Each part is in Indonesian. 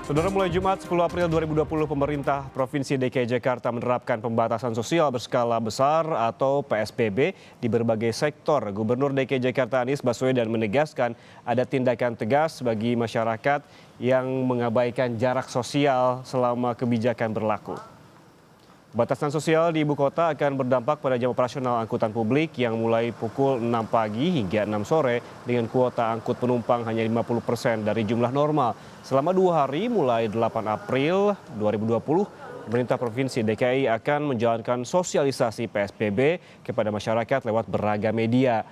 Saudara, mulai Jumat 10 April 2020, pemerintah Provinsi DKI Jakarta menerapkan pembatasan sosial berskala besar atau PSBB di berbagai sektor. Gubernur DKI Jakarta Anies Baswedan menegaskan ada tindakan tegas bagi masyarakat yang mengabaikan jarak sosial selama kebijakan berlaku. Pembatasan sosial di ibu kota akan berdampak pada jam operasional angkutan publik yang mulai pukul 6 pagi hingga 6 sore dengan kuota angkut penumpang hanya 50% dari jumlah normal. Selama 2 hari mulai 8 April 2020, pemerintah Provinsi DKI akan menjalankan sosialisasi PSBB kepada masyarakat lewat beragam media.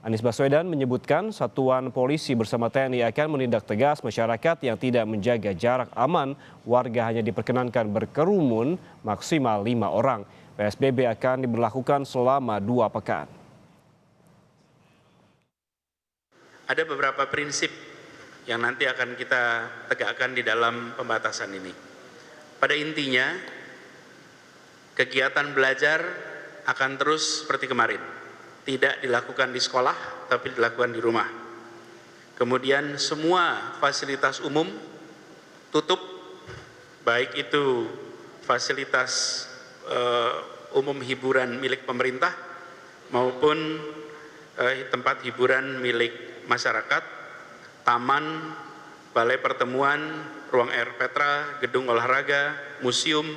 Anies Baswedan menyebutkan satuan polisi bersama TNI akan menindak tegas masyarakat yang tidak menjaga jarak aman. Warga hanya diperkenankan berkerumun maksimal 5 orang. PSBB akan diberlakukan selama 2 pekan. Ada beberapa prinsip yang nanti akan kita tegakkan di dalam pembatasan ini. Pada intinya, kegiatan belajar akan terus seperti kemarin. Tidak dilakukan di sekolah, tapi dilakukan di rumah. Kemudian semua fasilitas umum tutup, baik itu fasilitas umum hiburan milik pemerintah maupun tempat hiburan milik masyarakat, taman, balai pertemuan, ruang air Petra, gedung olahraga, museum,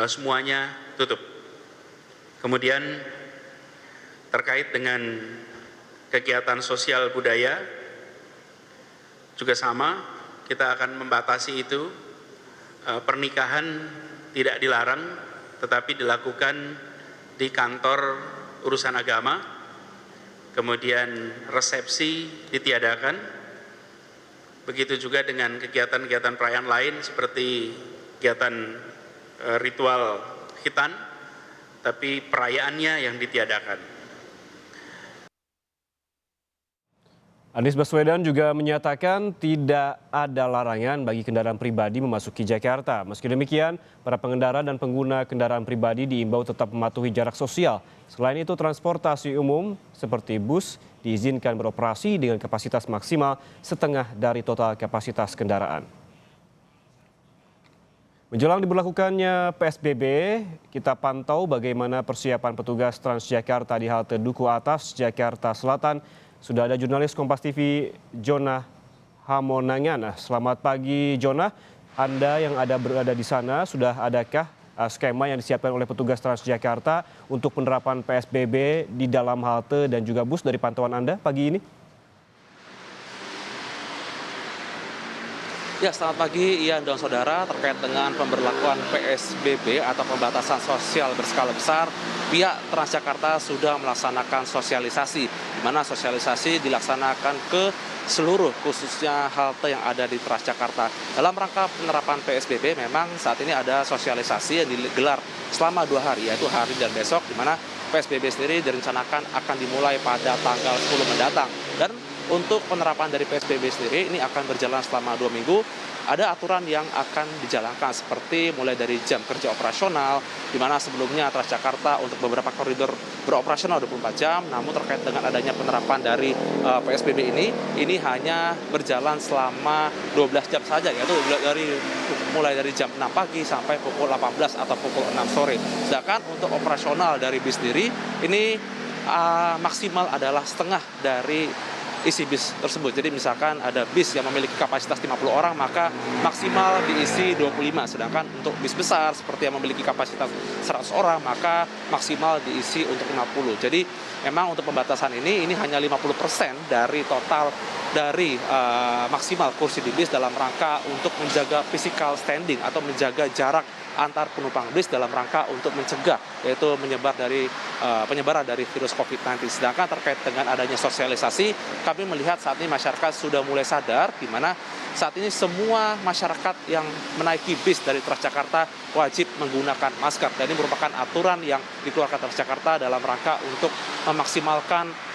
semuanya tutup. Kemudian terkait dengan kegiatan sosial budaya juga sama, kita akan membatasi itu. Pernikahan tidak dilarang, tetapi dilakukan di kantor urusan agama. Kemudian resepsi ditiadakan. Begitu juga dengan kegiatan-kegiatan perayaan lain seperti kegiatan ritual khitan, tapi perayaannya yang ditiadakan. Anies Baswedan juga menyatakan tidak ada larangan bagi kendaraan pribadi memasuki Jakarta. Meski demikian, para pengendara dan pengguna kendaraan pribadi diimbau tetap mematuhi jarak sosial. Selain itu, transportasi umum seperti bus diizinkan beroperasi dengan kapasitas maksimal setengah dari total kapasitas kendaraan. Menjelang diberlakukannya PSBB, kita pantau bagaimana persiapan petugas Transjakarta di halte Duku Atas, Jakarta Selatan. Sudah ada jurnalis Kompas TV Jonah Hamonangan. Selamat pagi Jonah, Anda yang berada di sana, sudah adakah skema yang disiapkan oleh petugas Transjakarta untuk penerapan PSBB di dalam halte dan juga bus dari pantauan Anda pagi ini? Ya, selamat pagi Ian dan saudara. Terkait dengan pemberlakuan PSBB atau pembatasan sosial berskala besar, pihak Transjakarta sudah melaksanakan sosialisasi, di mana sosialisasi dilaksanakan ke seluruh khususnya halte yang ada di Transjakarta. Dalam rangka penerapan PSBB memang saat ini ada sosialisasi yang digelar selama 2 hari, yaitu hari dan besok, di mana PSBB sendiri direncanakan akan dimulai pada tanggal 10 mendatang. Dan untuk penerapan dari PSBB sendiri ini akan berjalan selama 2 minggu. Ada aturan yang akan dijalankan seperti mulai dari jam kerja operasional, di mana sebelumnya Transjakarta untuk beberapa koridor beroperasional 24 jam, namun terkait dengan adanya penerapan dari PSBB ini hanya berjalan selama 12 jam saja, yaitu mulai dari jam 6 pagi sampai pukul 18 atau pukul 6 sore. Sedangkan untuk operasional dari bis sendiri ini maksimal adalah setengah dari isi bis tersebut. Jadi misalkan ada bis yang memiliki kapasitas 50 orang, maka maksimal diisi 25. Sedangkan untuk bis besar seperti yang memiliki kapasitas 100 orang, maka maksimal diisi untuk 50. Jadi memang untuk pembatasan ini hanya 50% dari total dari maksimal kursi di bis dalam rangka untuk menjaga physical standing atau menjaga jarak antar penumpang bis dalam rangka untuk mencegah yaitu penyebaran dari virus COVID-19. Sedangkan terkait dengan adanya sosialisasi, kami melihat saat ini masyarakat sudah mulai sadar di mana saat ini semua masyarakat yang menaiki bis dari Transjakarta wajib menggunakan masker. Dan ini merupakan aturan yang dikeluarkan Transjakarta dalam rangka untuk memaksimalkan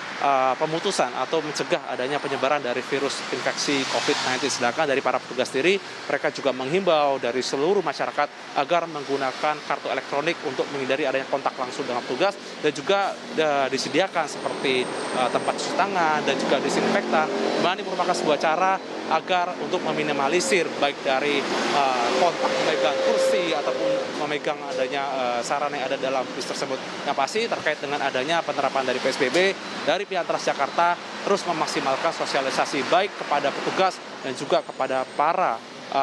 pemutusan atau mencegah adanya penyebaran dari virus infeksi COVID-19. Sedangkan dari para petugas sendiri, mereka juga menghimbau dari seluruh masyarakat agar menggunakan kartu elektronik untuk menghindari adanya kontak langsung dengan petugas, dan juga disediakan seperti tempat cuci tangan dan juga disinfektan. Ini merupakan sebuah cara agar untuk meminimalisir baik dari kontak memegang kursi ataupun memegang adanya sarana yang ada dalam bis tersebut. Yang pasti terkait dengan adanya penerapan dari PSBB, dari pihak Transjakarta terus memaksimalkan sosialisasi baik kepada petugas dan juga kepada para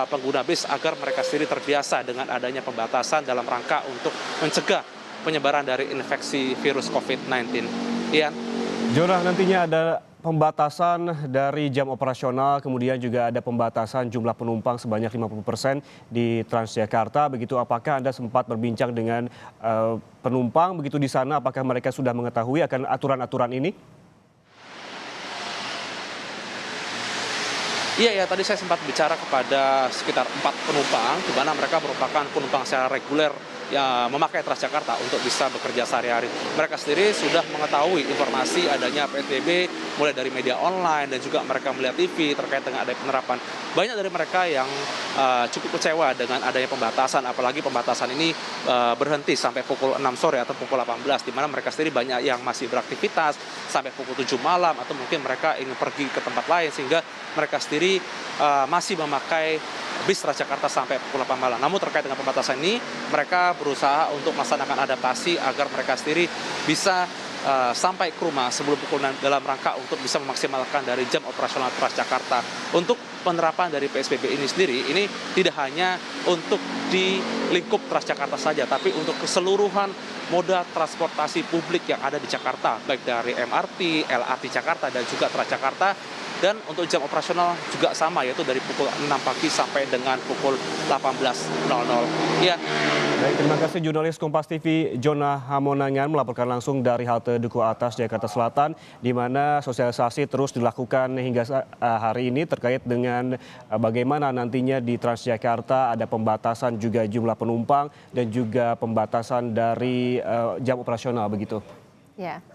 pengguna bis agar mereka sendiri terbiasa dengan adanya pembatasan dalam rangka untuk mencegah penyebaran dari infeksi virus COVID-19. Ian? Jonah, nantinya ada pembatasan dari jam operasional, kemudian juga ada pembatasan jumlah penumpang sebanyak 50% di Transjakarta. Begitu, apakah Anda sempat berbincang dengan penumpang begitu di sana? Apakah mereka sudah mengetahui akan aturan-aturan ini? Iya, tadi saya sempat bicara kepada sekitar 4 penumpang, di mana mereka merupakan penumpang secara reguler yang memakai Transjakarta untuk bisa bekerja sehari-hari. Mereka sendiri sudah mengetahui informasi adanya PSBB, mulai dari media online dan juga mereka melihat TV terkait dengan adanya penerapan. Banyak dari mereka yang cukup kecewa dengan adanya pembatasan, apalagi pembatasan ini berhenti sampai pukul 6 sore atau pukul 18, di mana mereka sendiri banyak yang masih beraktivitas sampai pukul 7 malam, atau mungkin mereka ingin pergi ke tempat lain, sehingga mereka sendiri masih memakai bis Transjakarta sampai pukul 8 malam. Namun terkait dengan pembatasan ini, mereka berusaha untuk melaksanakan adaptasi agar mereka sendiri bisa sampai ke rumah sebelum pukul 6 dalam rangka untuk bisa memaksimalkan dari jam operasional Transjakarta. Untuk penerapan dari PSBB ini sendiri, ini tidak hanya untuk di lingkup Transjakarta saja, tapi untuk keseluruhan moda transportasi publik yang ada di Jakarta, baik dari MRT, LRT Jakarta, dan juga Transjakarta. Dan untuk jam operasional juga sama, yaitu dari pukul 6 pagi sampai dengan pukul 18.00. Ya. Baik, terima kasih jurnalis Kompas TV Jonah Hamonangan melaporkan langsung dari halte Duku Atas, Jakarta Selatan, di mana sosialisasi terus dilakukan hingga hari ini terkait dengan bagaimana nantinya di Transjakarta ada pembatasan juga jumlah penumpang dan juga pembatasan dari jam operasional begitu. Ya.